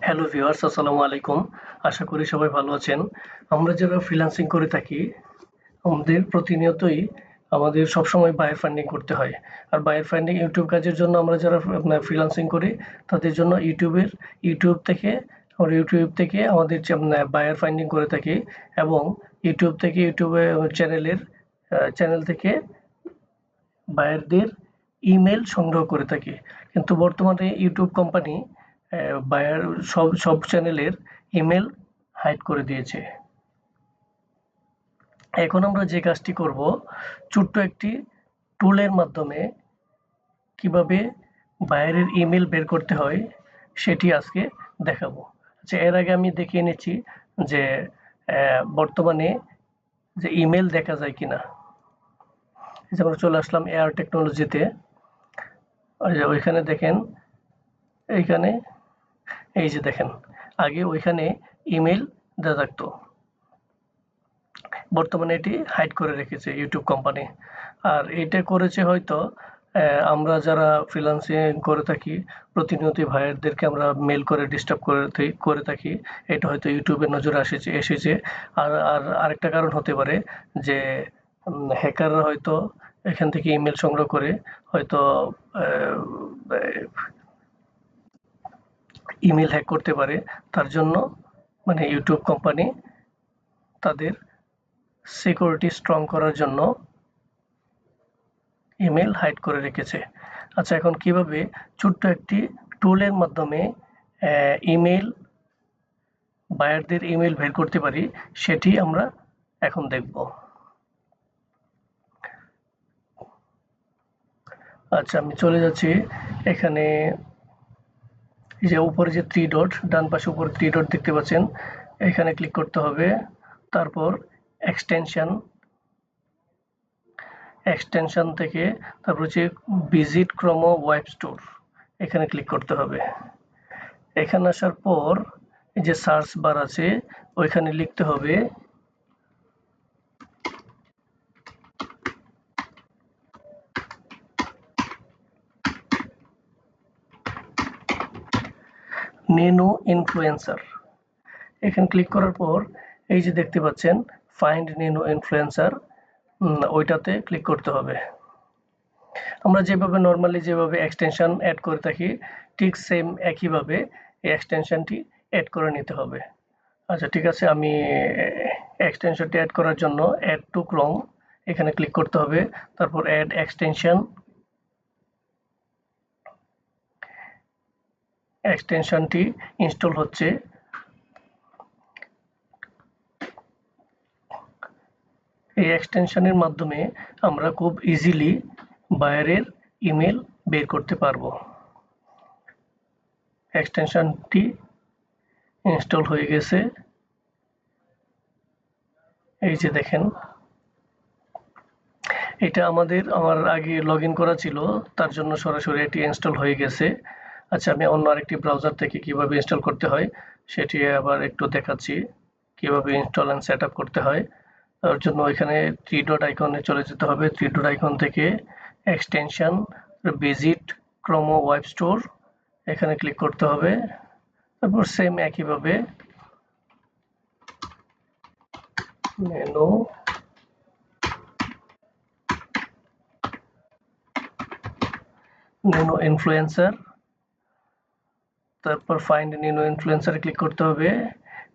Hello viewers, আসসালামু আলাইকুম। আশা করি সবাই ভালো আছেন। আমরা যারা ফ্রিল্যান্সিং করে থাকি, আমাদের প্রতিনিয়তই আমাদের সবসময় বায়ার ফান্ডিং করতে হয়। আর বায়ার ফান্ডিং ইউটিউব কাজের জন্য আমরা যারা ফ্রিল্যান্সিং করি, তাদের জন্য ইউটিউব থেকে আমাদের যে বায়ার ফান্ডিং করে থাকি এবং ইউটিউবে চ্যানেল থেকে বায়ারদের ইমেল সংগ্রহ করে থাকি। কিন্তু বর্তমানে ইউটিউব কোম্পানি বায়ার সব চ্যানেলের ইমেল হাইড করে দিয়েছে। এখন আমরা যে কাজটি করব, ছোট্ট একটি টুলের মাধ্যমে কিভাবে বায়ারের ইমেল বের করতে হয় সেটি আজকে দেখাবো। আচ্ছা, এর আগে আমি দেখিয়ে নিচ্ছি যে বর্তমানে যে ইমেল দেখা যায় কিনা। যেমন চলে আসলাম এআর টেকনোলজিতে। ওইখানে দেখেন, এইখানে এই যে দেখেন, আগে ওইখানে ইমেল দেওয়া থাকতো, বর্তমানে এটি হাইড করে রেখেছে ইউটিউব কোম্পানি। আর এটা করেছে হয়তো আমরা যারা ফ্রিল্যান্সিং করে থাকি, প্রতিনিয়তই ভাইয়ারদেরকে আমরা মেল করে ডিস্টার্ব করে থাকি, এটা হয়তো ইউটিউবের নজরে এসেছে। আর আর আরেকটা কারণ হতে পারে যে হ্যাকাররা হয়তো এখান থেকে ইমেল সংগ্রহ করে হয়তো ইমেল হ্যাক করতে পারে। তার জন্য ইউটিউব কোম্পানি তাদের সিকিউরিটি স্ট্রং করার জন্য ইমেল হাইড করে রেখেছে। আচ্ছা, এখন কিভাবে ছোট্ট একটি টুলের মাধ্যমে বায়ারদের ইমেল বের করতে পারি সেটি আমরা এখন দেখব। আচ্ছা, আমি চলে যাচ্ছি। এখানে এই যে উপরে যে থ্রি ডট, ডান পাশে উপরে থ্রি ডট দেখতে পাচ্ছেন, এখানে ক্লিক করতে হবে। তারপর এক্সটেনশন থেকে তারপর হচ্ছে ভিজিট ক্রোমো ওয়েব স্টোর, এখানে ক্লিক করতে হবে। এখানে আসার পর এই যে সার্চ বার আছে, ওইখানে লিখতে হবে নেনো ইনফ্লুয়েন্সার। এখানে ক্লিক করার পর এই যে দেখতে পাচ্ছেন ফাইন্ড নেনো ইনফ্লুয়েন্সার, ওইটাতে ক্লিক করতে হবে। আমরা যেভাবে এক্সটেনশন অ্যাড করে থাকি, ঠিক সেম একইভাবে এই এক্সটেনশনটি অ্যাড করে নিতে হবে। আচ্ছা, ঠিক আছে, আমি এক্সটেনশনটি অ্যাড করার জন্য অ্যাড টু ক্রোম এখানে ক্লিক করতে হবে। তারপর অ্যাড এক্সটেনশনটি ইনস্টল হচ্ছে। এই এক্সটেনশনের মাধ্যমে আমরা খুব ইজিলি বায়ারের ইমেল বের করতে পারবো। এক্সটেনশনটি ইনস্টল হয়ে গেছে, এই যে দেখেন। এটা আমার আগে লগ ইন করা ছিল, তার জন্য সরাসরি এটি ইনস্টল হয়ে গেছে। আচ্ছা, আমি অন্য আরেকটি ব্রাউজার থেকে কিভাবে ইনস্টল করতে হয় সেটি আবার একটু দেখাচ্ছি, কিভাবে ইনস্টল অ্যান্ড সেট আপ করতে হয়। তার জন্য এখানে থ্রি ডট আইকনে চলে যেতে হবে। থ্রি ডট আইকন থেকে এক্সটেনশন ভিজিট ক্রোমো ওয়েব স্টোর, এখানে ক্লিক করতে হবে। তারপর সেম একইভাবে নেনো ইনফ্লুয়েন্সার, তারপর ফাইন্ড নেনো ইনফ্লুয়েন্সারে ক্লিক করতে হবে।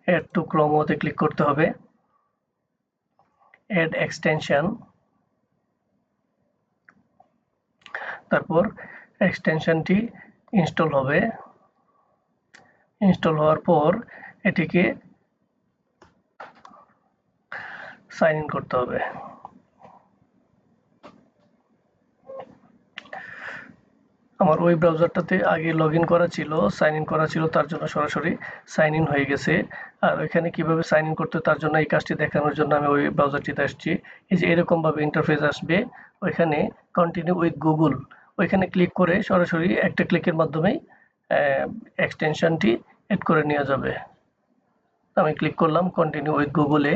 অ্যাড টু ক্রোমোতে ক্লিক করতে হবে। অ্যাড এক্সটেনশন, তারপর এক্সটেনশনটি ইনস্টল হবে। ইনস্টল হওয়ার পর এটিকে সাইন ইন করতে হবে। আমার ওই ব্রাউজারটাতে আগে লগ ইন করা ছিল, সাইন ইন করা ছিল, তার জন্য সরাসরি সাইন ইন হয়ে গেছে। আর ওইখানে কিভাবে সাইন ইন করতে, তার জন্য এই কাজটি দেখানোর জন্য আমি ওই ব্রাউজারটিতে আসছি। এই যে এরকমভাবে ইন্টারফেস আসবে, ওইখানে কন্টিনিউ উইথ গুগল, ওইখানে ক্লিক করে সরাসরি একটা ক্লিকের মাধ্যমেই এক্সটেনশনটি এড করে নেওয়া যাবে। আমি ক্লিক করলাম কন্টিনিউ উইথ গুগলে।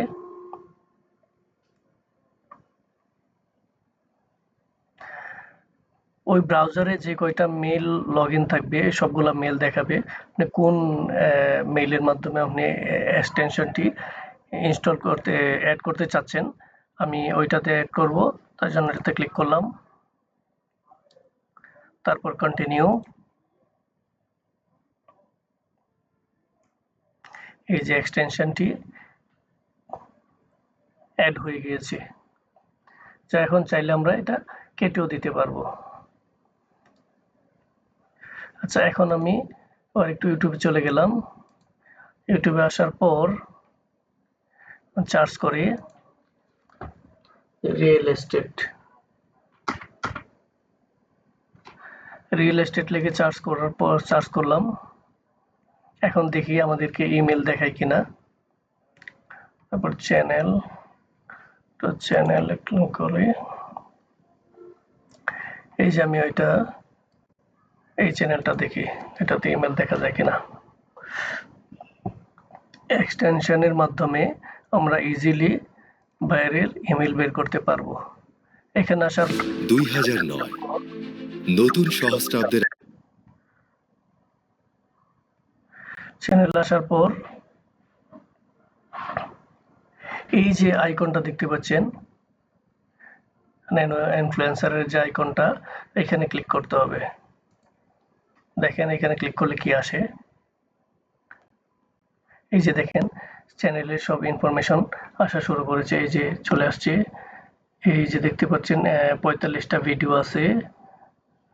ওই ব্রাউজারে যে কয়টা মেল লগইন থাকবে সবগুলা মেল দেখাবে আপনি কোন মেইলের মাধ্যমে আপনি এক্সটেনশনটি ইনস্টল করতে অ্যাড করতে চাচ্ছেন। আমি ওইটাতে অ্যাড করব, তার জন্য এটাতে ক্লিক করলাম, তারপর কন্টিনিউ। এই যে এক্সটেনশনটি অ্যাড হয়ে গিয়েছে, যা এখন চাইলে আমরা এটা কেটেও দিতে পারবো। আচ্ছা, এখন আমি একটু ইউটিউবে চলে গেলাম। ইউটিউবে আসার পর সার্চ করি রিয়েল এস্টেট। রিয়েল এস্টেট লিখে সার্চ করার পর সার্চ করলাম। এখন দেখি আমাদেরকে ইমেল দেখায় কিনা। তারপর চ্যানেল, তো চ্যানেলে ক্লিক করি। এই যে আমি এই চ্যানেলটা দেখি এটাতে ইমেল দেখা যায় কিনা। এক্সটেনশনের মাধ্যমে আমরা ইজিলি বাইরের ইমেল বের করতে পারবো। এখানে আসার 2009 নতুন সহস্রাব্দের চ্যানেল আসার পর এই যে আইকনটা দেখতে পাচ্ছেন, ন্যানো ইনফ্লুয়েন্সারের যে আইকনটা, এখানে ক্লিক করতে হবে। দেখেন এখানে ক্লিক করলে কি আসে। এই যে দেখেন চ্যানেলের সব ইনফরমেশন আসা শুরু করেছে। এই যে চলে আসছে। এই যে দেখতে পাচ্ছেন 45টা ভিডিও আছে।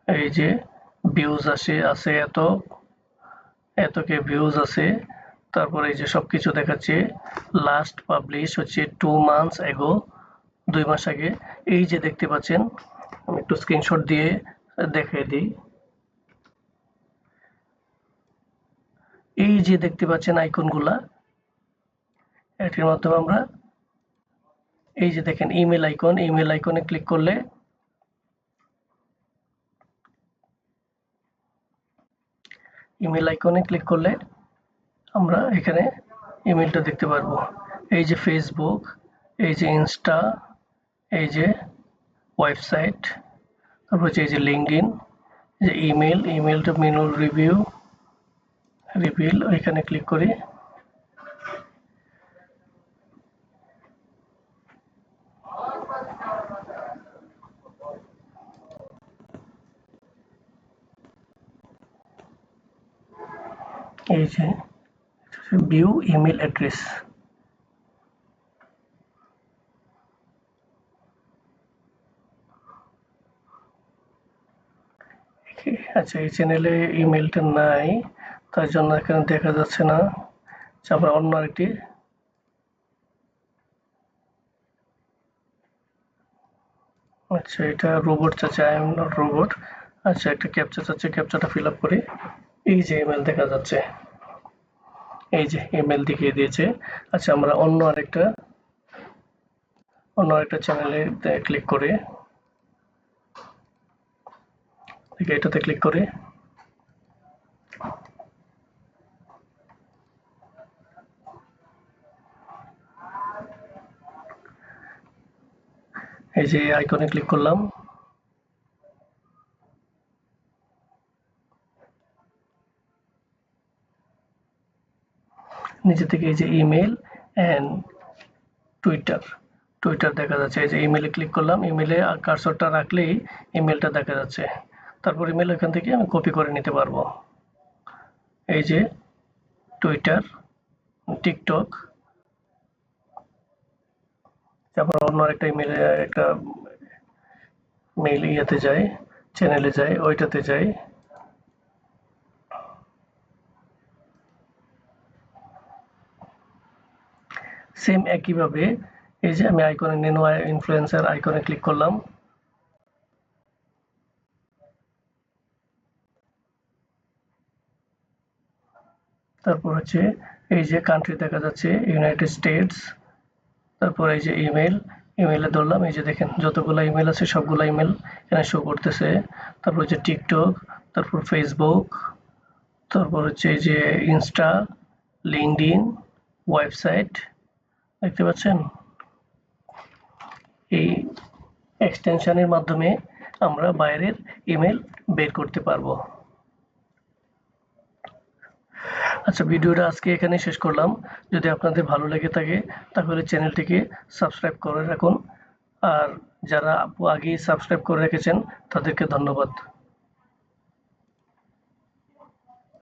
এই যে ভিউজ আছে এতকে ভিউজ আছে। তারপরে এই যে সবকিছু দেখাচ্ছে। লাস্ট পাবলিশ হচ্ছে 2 months ago, 2 মাস আগে। এই যে দেখতে পাচ্ছেন, আমি একটু স্ক্রিনশট দিয়ে দেখিয়ে দিই। এই যে দেখতে পাচ্ছেন আইকনগুলা, এটির মাধ্যমে আমরা এই যে দেখেন ইমেল আইকন, ইমেল আইকনে ক্লিক করলে আমরা এখানে ইমেলটা দেখতে পারবো। এই যে ফেসবুক, এই যে ইনস্টা, এই যে ওয়েবসাইট, তারপর হচ্ছে এই যে লিঙ্কডইন, যে ইমেলটা মেনু রিভিল, ওইখানে ক্লিক করি। এই যে ভিউ ইমেল অ্যাড্রেস। আচ্ছা, এই চ্যানেলে ইমেলটা নাই, তার জন্য এখানে দেখা যাচ্ছে না। আমরা অন্য আরেকটি, আচ্ছা এটা রোবট চাচ্ছে, আই এম নট রোবট। আচ্ছা, একটা ক্যাপচা চাচ্ছে, ক্যাপচাটা ফিল আপ করি। এই যে ইমেল দেখা যাচ্ছে, এই যে ইমেল দেখিয়ে দিয়েছে। আচ্ছা, আমরা অন্য আরেকটা চ্যানেলে ক্লিক করে এটাতে ক্লিক করে এই যে আইকনে ক্লিক করলাম। নিচে থেকে এই যে ইমেল এন্ড টুইটার দেখা যাচ্ছে। এই যে ইমেলে ক্লিক করলাম, ইমেলে কার্সরটা রাখলেই ইমেলটা দেখা যাচ্ছে। তারপর ইমেল এখান থেকে আমি কপি করে নিতে পারবো। এই যে টুইটার, টিকটক, তারপর অন্য একটা ইমেলে একটা মেইল ইয়েতে যাই, চ্যানেলে যাই, ওইটাতে যাই। সেম একইভাবে এই যে আমি আইকনে ন্যানো ইনফ্লুয়েন্সার আইকনে ক্লিক করলাম। তারপর হচ্ছে এই যে কান্ট্রি দেখা যাচ্ছে ইউনাইটেড স্টেটস। তারপর এই যে ইমেলে ধরলাম। এই যে দেখেন যতগুলো ইমেল আছে সবগুলো ইমেল এখানে শো করতেছে। তারপর হচ্ছে টিকটক, তারপর ফেসবুক, তারপর হচ্ছে এই যে ইনস্টা, লিঙ্কডইন, ওয়েবসাইট, দেখতে পাচ্ছেন। এই এক্সটেনশনের মাধ্যমে আমরা বাইরের ইমেল বের করতে পারবো। আচ্ছা, ভিডিওটা আজকে এখানে শেষ করলাম। যদি আপনাদের ভালো লেগে থাকে তাহলে চ্যানেলটিকে সাবস্ক্রাইব করে রাখুন। আর যারা আগেই সাবস্ক্রাইব করে রেখেছেন তাদেরকে ধন্যবাদ।